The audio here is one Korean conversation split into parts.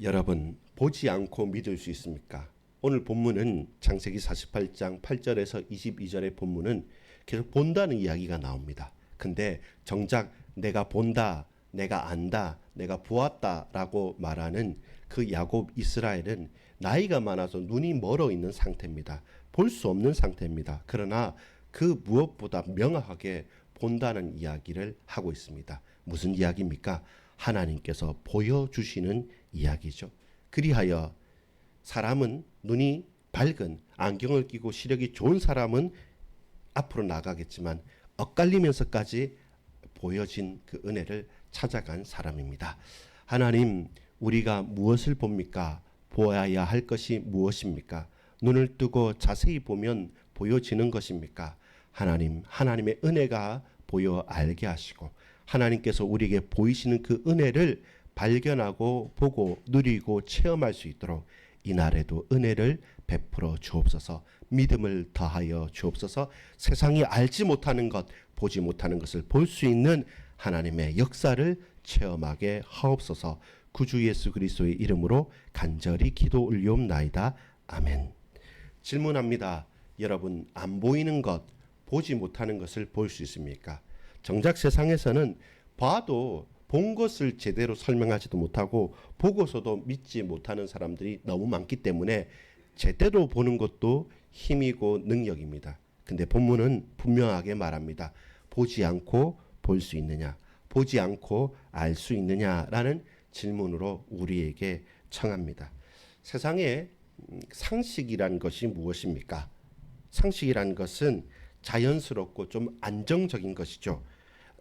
여러분, 보지 않고 믿을 수 있습니까? 오늘 본문은 창세기 48장 8절에서 22절의 본문은 계속 본다는 이야기가 나옵니다. 근데 정작 내가 본다, 내가 안다, 내가 보았다 라고 말하는 그 야곱 이스라엘은 나이가 많아서 눈이 멀어 있는 상태입니다. 볼 수 없는 상태입니다. 그러나 그 무엇보다 명확하게 본다는 이야기를 하고 있습니다. 무슨 이야기입니까? 하나님께서 보여주시는 이야기죠. 그리하여 사람은 눈이 밝은 안경을 끼고 시력이 좋은 사람은 앞으로 나가겠지만 엇갈리면서까지 보여진 그 은혜를 찾아간 사람입니다. 하나님, 우리가 무엇을 봅니까? 보아야 할 것이 무엇입니까? 눈을 뜨고 자세히 보면 보여지는 것입니까? 하나님, 하나님의 은혜가 보여 알게 하시고 하나님께서 우리에게 보이시는 그 은혜를 발견하고 보고 누리고 체험할 수 있도록 이날에도 은혜를 베풀어 주옵소서. 믿음을 더하여 주옵소서. 세상이 알지 못하는 것, 보지 못하는 것을 볼 수 있는 하나님의 역사를 체험하게 하옵소서. 구주 예수 그리스도의 이름으로 간절히 기도 올리옵나이다. 아멘. 질문합니다. 여러분, 안 보이는 것, 보지 못하는 것을 볼 수 있습니까? 정작 세상에서는 봐도 본 것을 제대로 설명하지도 못하고 보고서도 믿지 못하는 사람들이 너무 많기 때문에 제대로 보는 것도 힘이고 능력입니다. 근데 본문은 분명하게 말합니다. 보지 않고 볼 수 있느냐? 보지 않고 알 수 있느냐라는 질문으로 우리에게 청합니다. 세상에 상식이란 것이 무엇입니까? 상식이란 것은 자연스럽고 좀 안정적인 것이죠.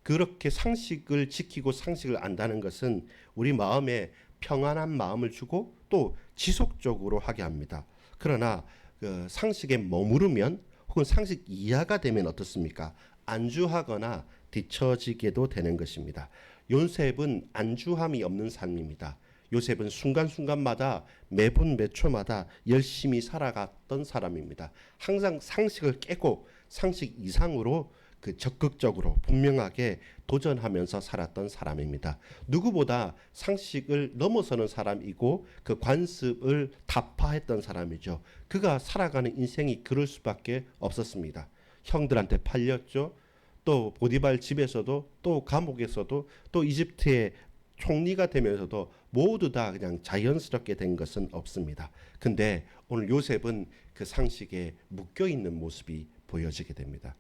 그렇게 상식을 지키고 상식을 안다는 것은 우리 마음에 평안한 마음을 주고 또 지속적으로 하게 합니다. 그러나 그 상식에 머무르면 혹은 상식 이하가 되면 어떻습니까? 안주하거나 뒤처지게도 되는 것입니다. 요셉은 안주함이 없는 삶입니다. 요셉은 순간순간마다 매분 매초마다 열심히 살아갔던 사람입니다. 항상 상식을 깨고 상식 이상으로 그 적극적으로 분명하게 도전하면서 살았던 사람입니다. 누구보다 상식을 넘어서는 사람이고 그 관습을 타파했던 사람이죠. 그가 살아가는 인생이 그럴 수밖에 없었습니다. 형들한테 팔렸죠. 또 보디발 집에서도 또 감옥에서도 또 이집트의 총리가 되면서도 모두 다 그냥 자연스럽게 된 것은 없습니다. 근데 오늘 요셉은 그 상식에 묶여 있는 모습이 보여지게 됩니다.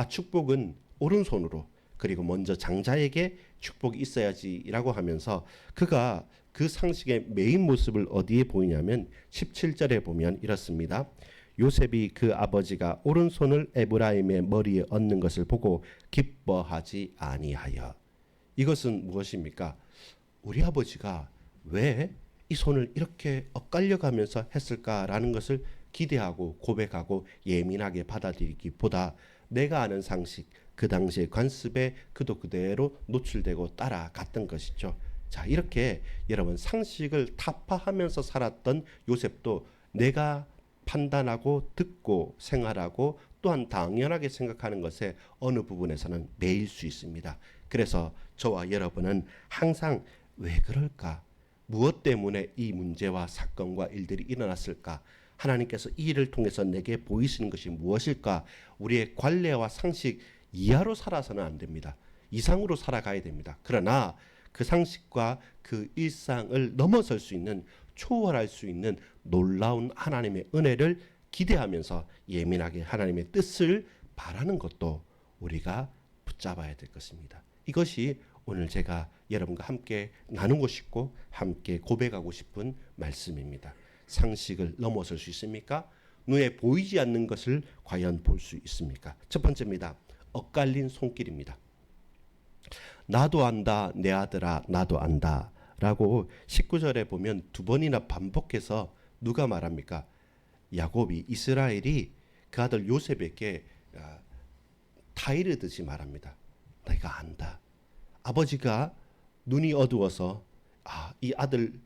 축복은 오른손으로, 그리고 먼저 장자에게 축복이 있어야지라고 하면서 그가 그 상식의 메인 모습을 어디에 보이냐면 17절에 보면 이렇습니다. 요셉이 그 아버지가 오른손을 에브라임의 머리에 얹는 것을 보고 기뻐하지 아니하여. 이것은 무엇입니까? 우리 아버지가 왜 이 손을 이렇게 엇갈려가면서 했을까라는 것을 기대하고 고백하고 예민하게 받아들이기보다 내가 아는 상식, 그 당시의 관습에 그도 그대로 노출되고 따라갔던 것이죠. 자, 이렇게 여러분 상식을 타파하면서 살았던 요셉도 내가 판단하고 듣고 생활하고 또한 당연하게 생각하는 것에 어느 부분에서는 매일 수 있습니다. 그래서 저와 여러분은 항상 왜 그럴까? 무엇 때문에 이 문제와 사건과 일들이 일어났을까? 하나님께서 이 일을 통해서 내게 보이시는 것이 무엇일까? 우리의 관례와 상식 이하로 살아서는 안 됩니다. 이상으로 살아가야 됩니다. 그러나 그 상식과 그 일상을 넘어설 수 있는, 초월할 수 있는 놀라운 하나님의 은혜를 기대하면서 예민하게 하나님의 뜻을 바라는 것도 우리가 붙잡아야 될 것입니다. 이것이 오늘 제가 여러분과 함께 나누고 싶고 함께 고백하고 싶은 말씀입니다. 상식을 넘어설 수 있습니까? 눈에 보이지 않는 것을 과연 볼 수 있습니까? 첫 번째입니다. 엇갈린 손길입니다. 나도 안다, 내 아들아, 나도 안다 라고 19절에 보면 두 번이나 반복해서 누가 말합니까? 야곱이, 이스라엘이 그 아들 요셉에게 타이르듯이 말합니다. 내가 안다. 아버지가 눈이 어두워서 이 아들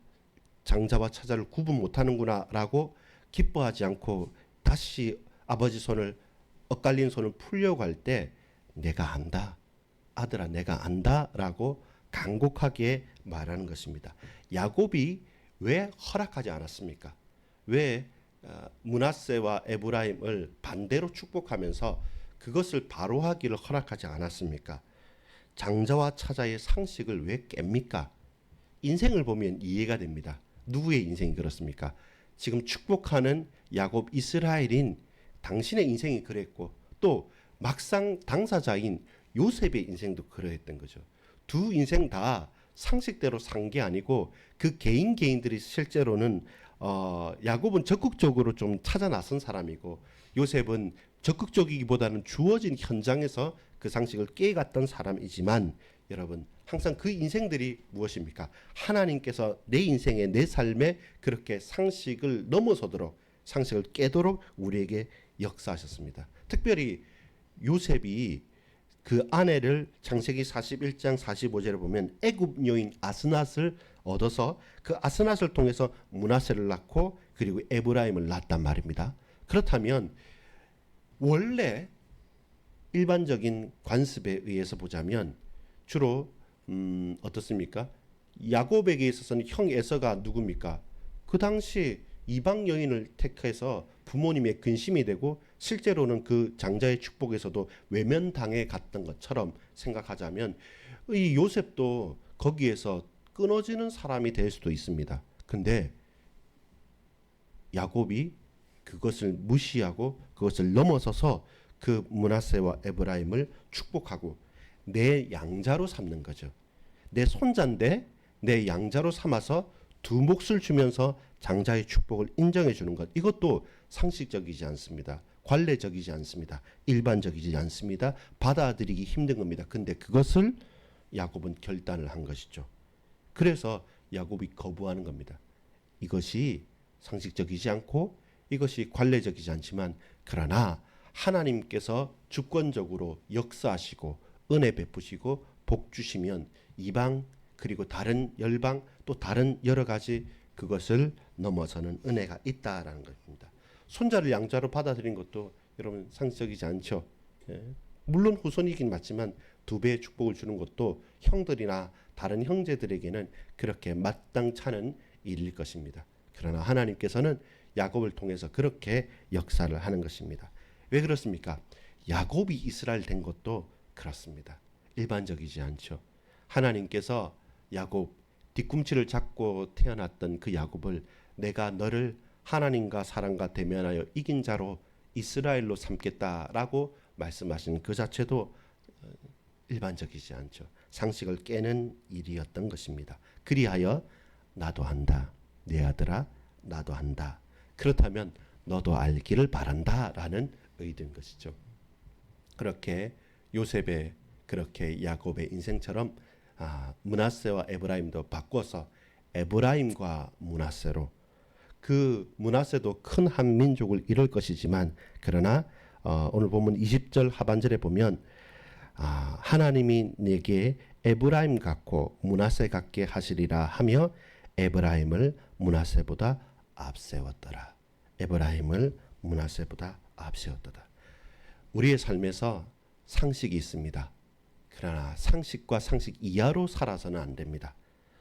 장자와 차자를 구분 못하는구나 라고 기뻐하지 않고 다시 아버지 손을, 엇갈린 손을 풀려고 할 때 내가 안다. 아들아, 내가 안다 라고 간곡하게 말하는 것입니다. 야곱이 왜 허락하지 않았습니까? 왜 므낫세와 에브라임을 반대로 축복하면서 그것을 바로 하기를 허락하지 않았습니까? 장자와 차자의 상식을 왜 깹니까? 인생을 보면 이해가 됩니다. 누구의 인생이 그렇습니까? 지금 축복하는 야곱 이스라엘인 당신의 인생이 그랬고 또 막상 당사자인 요셉의 인생도 그러했던 거죠. 두 인생 다 상식대로 산 게 아니고 그 개인들이 실제로는 야곱은 적극적으로 좀 찾아 나선 사람이고 요셉은 적극적이기보다는 주어진 현장에서 그 상식을 깨갔던 사람이지만 여러분 항상 그 인생들이 무엇입니까? 하나님께서 내 인생에 내 삶에 그렇게 상식을 넘어서도록 상식을 깨도록 우리에게 역사하셨습니다. 특별히 요셉이 그 아내를 창세기 41장 45절에 보면 애굽 여인 아스낫을 얻어서 그 아스낫을 통해서 므낫세를 낳고 그리고 에브라임을 낳았단 말입니다. 그렇다면 원래 일반적인 관습에 의해서 보자면 주로 어떻습니까? 야곱에게 있어서는 형 에서가 누굽니까? 그 당시 이방 여인을 택해서 부모님의 근심이 되고 실제로는 그 장자의 축복에서도 외면당해 갔던 것처럼 생각하자면 이 요셉도 거기에서 끊어지는 사람이 될 수도 있습니다. 근데 야곱이 그것을 무시하고 그것을 넘어서서 그 므낫세와 에브라임을 축복하고 내 양자로 삼는 거죠. 내 손자인데 내 양자로 삼아서 두 몫을 주면서 장자의 축복을 인정해 주는 것. 이것도 상식적이지 않습니다. 관례적이지 않습니다. 일반적이지 않습니다. 받아들이기 힘든 겁니다. 근데 그것을 야곱은 결단을 한 것이죠. 그래서 야곱이 거부하는 겁니다. 이것이 상식적이지 않고 이것이 관례적이지 않지만 그러나 하나님께서 주권적으로 역사하시고 은혜 베푸시고 복 주시면 이방 그리고 다른 열방 또 다른 여러 가지 그것을 넘어서는 은혜가 있다라는 것입니다. 손자를 양자로 받아들인 것도 여러분 상식적이지 않죠. 예. 물론 후손이긴 맞지만 두 배의 축복을 주는 것도 형들이나 다른 형제들에게는 그렇게 마땅찮은 일일 것입니다. 그러나 하나님께서는 야곱을 통해서 그렇게 역사를 하는 것입니다. 왜 그렇습니까? 야곱이 이스라엘 된 것도 그렇습니다. 일반적이지 않죠. 하나님께서 야곱 뒤꿈치를 잡고 태어났던 그 야곱을 내가 너를 하나님과 사람과 대면하여 이긴 자로 이스라엘로 삼겠다라고 말씀하신 그 자체도 일반적이지 않죠. 상식을 깨는 일이었던 것입니다. 그리하여 나도 한다. 내 아들아 나도 한다. 그렇다면 너도 알기를 바란다라는 의도인 것이죠. 그렇게 요셉의 그렇게 야곱의 인생처럼 므낫세와 에브라임도 바꿔서 에브라임과 므낫세로 그 므낫세도 큰 한 민족을 이룰 것이지만 그러나 오늘 보면 20절 하반절에 보면 하나님이 내게 에브라임 같고 므낫세 같게 하시리라 하며 에브라임을 므낫세보다 앞세웠더라. 에브라임을 므낫세보다 앞세웠더라. 우리의 삶에서 상식이 있습니다. 그러나 상식과 상식 이하로 살아서는 안 됩니다.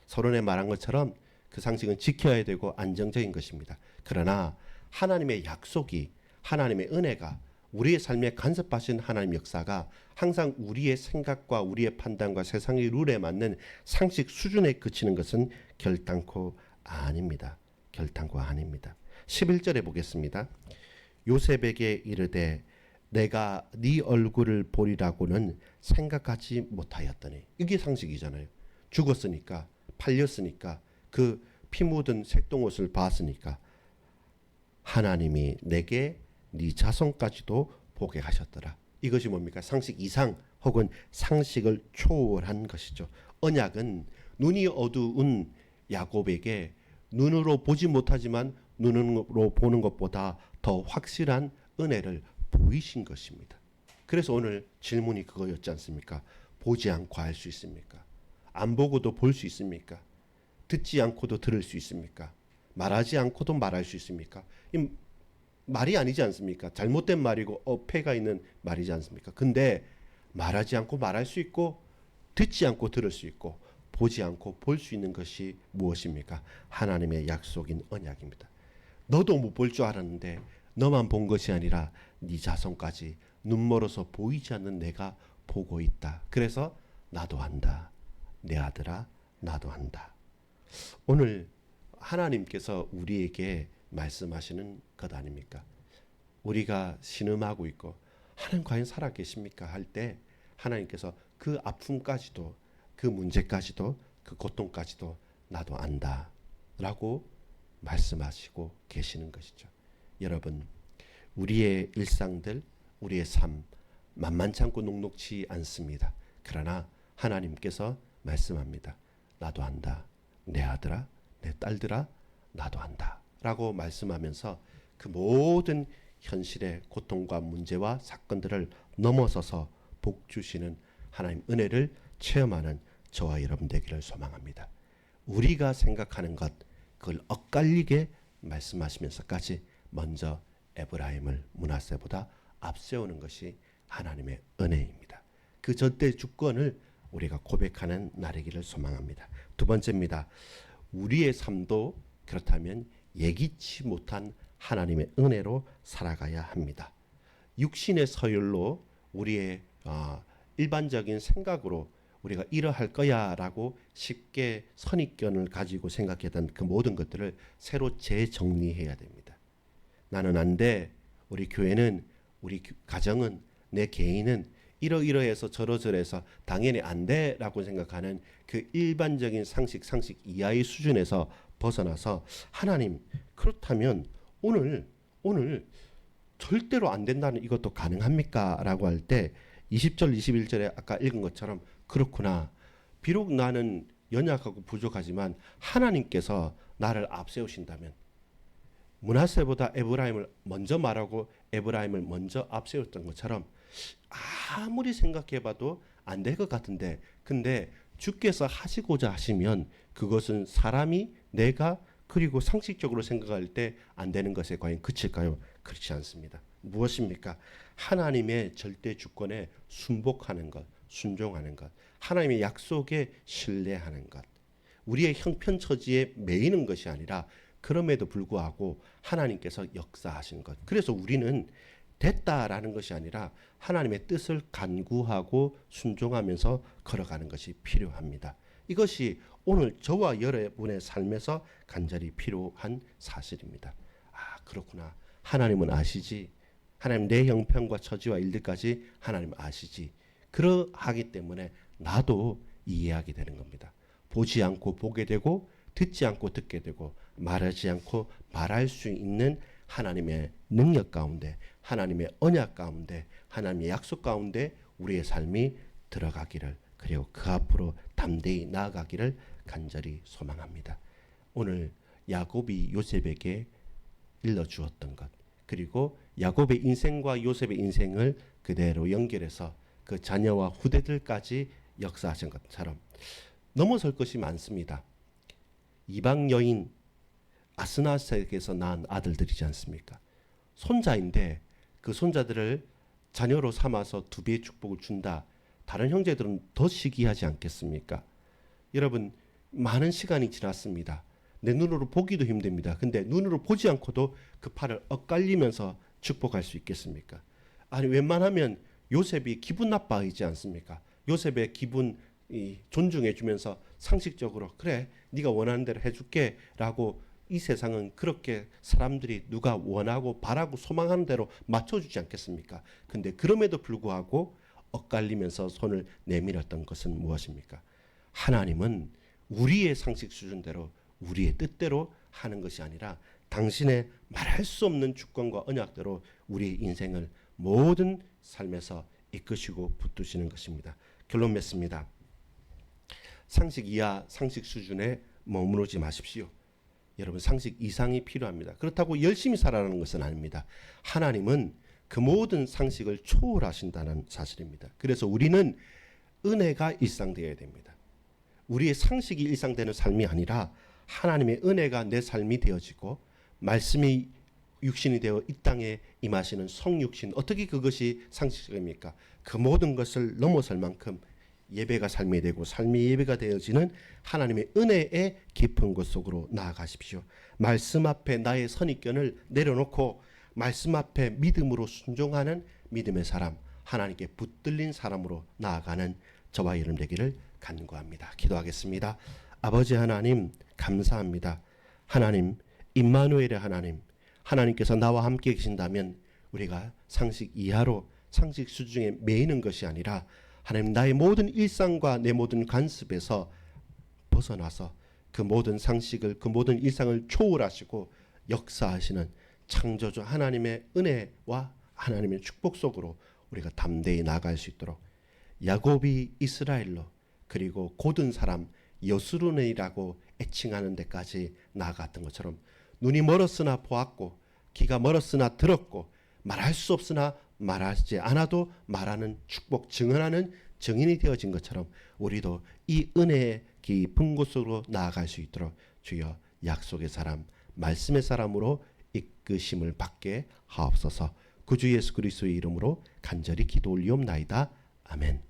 서론에 말한 것처럼 그 상식은 지켜야 되고 안정적인 것입니다. 그러나 하나님의 약속이 하나님의 은혜가 우리의 삶에 간섭하신 하나님 역사가 항상 우리의 생각과 우리의 판단과 세상의 룰에 맞는 상식 수준에 그치는 것은 결단코 아닙니다. 결단코 아닙니다. 11절에 보겠습니다. 요셉에게 이르되 내가 네 얼굴을 보리라고는 생각하지 못하였더니. 이게 상식이잖아요. 죽었으니까 팔렸으니까 그 피 묻은 색동옷을 봤으니까 하나님이 내게 네 자손까지도 보게 하셨더라. 이것이 뭡니까? 상식 이상 혹은 상식을 초월한 것이죠. 언약은 눈이 어두운 야곱에게 눈으로 보지 못하지만 눈으로 보는 것보다 더 확실한 은혜를 보이신 것입니다. 그래서 오늘 질문이 그거였지 않습니까? 보지 않고 알 수 있습니까? 안 보고도 볼 수 있습니까? 듣지 않고도 들을 수 있습니까? 말하지 않고도 말할 수 있습니까? 이 말이 아니지 않습니까? 잘못된 말이고 어폐가 있는 말이지 않습니까? 근데 말하지 않고 말할 수 있고 듣지 않고 들을 수 있고 보지 않고 볼 수 있는 것이 무엇입니까? 하나님의 약속인 언약입니다. 너도 못 볼 줄 알았는데 너만 본 것이 아니라 네 자손까지 눈 멀어서 보이지 않는 내가 보고 있다. 그래서 나도 한다. 내 아들아 나도 한다. 오늘 하나님께서 우리에게 말씀하시는 것 아닙니까? 우리가 신음하고 있고 하나님 과연 살아계십니까? 할 때 하나님께서 그 아픔까지도 그 문제까지도 그 고통까지도 나도 안다 라고 말씀하시고 계시는 것이죠. 여러분, 우리의 일상들, 우리의 삶 만만치 않고 녹록지 않습니다. 그러나 하나님께서 말씀합니다. 나도 안다. 내 아들아, 내 딸들아, 나도 안다 라고 말씀하면서 그 모든 현실의 고통과 문제와 사건들을 넘어서서 복 주시는 하나님 은혜를 체험하는 저와 여러분 되기를 소망합니다. 우리가 생각하는 것 그걸 엇갈리게 말씀하시면서까지 먼저 에브라임을 므낫세보다 앞세우는 것이 하나님의 은혜입니다. 그 절대 주권을 우리가 고백하는 날이기를 소망합니다. 두 번째입니다. 우리의 삶도 그렇다면 예기치 못한 하나님의 은혜로 살아가야 합니다. 육신의 서열로 우리의 일반적인 생각으로 우리가 이러할 거야 라고 쉽게 선입견을 가지고 생각했던 그 모든 것들을 새로 재정리해야 됩니다. 나는 안 돼. 우리 교회는, 우리 가정은, 내 개인은 이러이러해서 저러저러해서 당연히 안 돼 라고 생각하는 그 일반적인 상식 이하의 수준에서 벗어나서 하나님 그렇다면 오늘 절대로 안 된다는 이것도 가능합니까? 라고 할 때 20절 21절에 아까 읽은 것처럼 그렇구나. 비록 나는 연약하고 부족하지만 하나님께서 나를 앞세우신다면 므낫세보다 에브라임을 먼저 말하고 에브라임을 먼저 앞세웠던 것처럼 아무리 생각해봐도 안 될 것 같은데 근데 주께서 하시고자 하시면 그것은 사람이 내가 그리고 상식적으로 생각할 때 안 되는 것에 과연 그칠까요? 그렇지 않습니다. 무엇입니까? 하나님의 절대 주권에 순복하는 것, 순종하는 것, 하나님의 약속에 신뢰하는 것, 우리의 형편처지에 매이는 것이 아니라 그럼에도 불구하고 하나님께서 역사하신 것. 그래서 우리는 됐다라는 것이 아니라 하나님의 뜻을 간구하고 순종하면서 걸어가는 것이 필요합니다. 이것이 오늘 저와 여러분의 삶에서 간절히 필요한 사실입니다. 그렇구나. 하나님은 아시지. 하나님 내 형편과 처지와 일들까지 하나님 아시지. 그러하기 때문에 나도 이해하게 되는 겁니다. 보지 않고 보게 되고 듣지 않고 듣게 되고 말하지 않고 말할 수 있는 하나님의 능력 가운데 하나님의 언약 가운데 하나님의 약속 가운데 우리의 삶이 들어가기를 그리고 그 앞으로 담대히 나아가기를 간절히 소망합니다. 오늘 야곱이 요셉에게 일러주었던 것 그리고 야곱의 인생과 요셉의 인생을 그대로 연결해서 그 자녀와 후대들까지 역사하신 것처럼 넘어설 것이 많습니다. 이방 여인 아스나셋에게서 낳은 아들들이지 않습니까? 손자인데 그 손자들을 자녀로 삼아서 두 배의 축복을 준다. 다른 형제들은 더 시기하지 않겠습니까? 여러분 많은 시간이 지났습니다. 내 눈으로 보기도 힘듭니다. 근데 눈으로 보지 않고도 그 팔을 엇갈리면서 축복할 수 있겠습니까? 아니 웬만하면 요셉이 기분 나빠하지 않습니까? 요셉의 기분 존중해 주면서 상식적으로 그래 네가 원하는 대로 해줄게 라고 이 세상은 그렇게 사람들이 누가 원하고 바라고 소망하는 대로 맞춰주지 않겠습니까? 근데 그럼에도 불구하고 엇갈리면서 손을 내밀었던 것은 무엇입니까? 하나님은 우리의 상식 수준대로 우리의 뜻대로 하는 것이 아니라 당신의 말할 수 없는 주권과 언약대로 우리의 인생을 모든 삶에서 이끄시고 붙드시는 것입니다. 결론 맺습니다. 상식 이하, 상식 수준에 머무르지 마십시오. 여러분 상식 이상이 필요합니다. 그렇다고 열심히 살아라는 것은 아닙니다. 하나님은 그 모든 상식을 초월하신다는 사실입니다. 그래서 우리는 은혜가 일상되어야 됩니다. 우리의 상식이 일상되는 삶이 아니라 하나님의 은혜가 내 삶이 되어지고 말씀이 육신이 되어 이 땅에 임하시는 성육신 어떻게 그것이 상식입니까? 그 모든 것을 넘어설 만큼 예배가 삶이 되고 삶이 예배가 되어지는 하나님의 은혜의 깊은 곳 속으로 나아가십시오. 말씀 앞에 나의 선입견을 내려놓고 말씀 앞에 믿음으로 순종하는 믿음의 사람, 하나님께 붙들린 사람으로 나아가는 저와 여러분 되기를 간구합니다. 기도하겠습니다. 아버지 하나님 감사합니다. 하나님 임마누엘의 하나님, 하나님께서 나와 함께 계신다면 우리가 상식 이하로 상식 수준에 매이는 것이 아니라 하나님 나의 모든 일상과 내 모든 관습에서 벗어나서 그 모든 상식을 그 모든 일상을 초월하시고 역사하시는 창조주 하나님의 은혜와 하나님의 축복 속으로 우리가 담대히 나아갈 수 있도록 야곱이 이스라엘로 그리고 고든 사람 여수르네이라고 애칭하는 데까지 나아갔던 것처럼 눈이 멀었으나 보았고 귀가 멀었으나 들었고 말할 수 없으나 말하지 않아도 말하는 축복 증언하는 증인이 되어진 것처럼 우리도 이 은혜의 깊은 곳으로 나아갈 수 있도록 주여 약속의 사람 말씀의 사람으로 이끄심을 받게 하옵소서. 구주 예수 그리스도의 이름으로 간절히 기도 올리옵나이다. 아멘.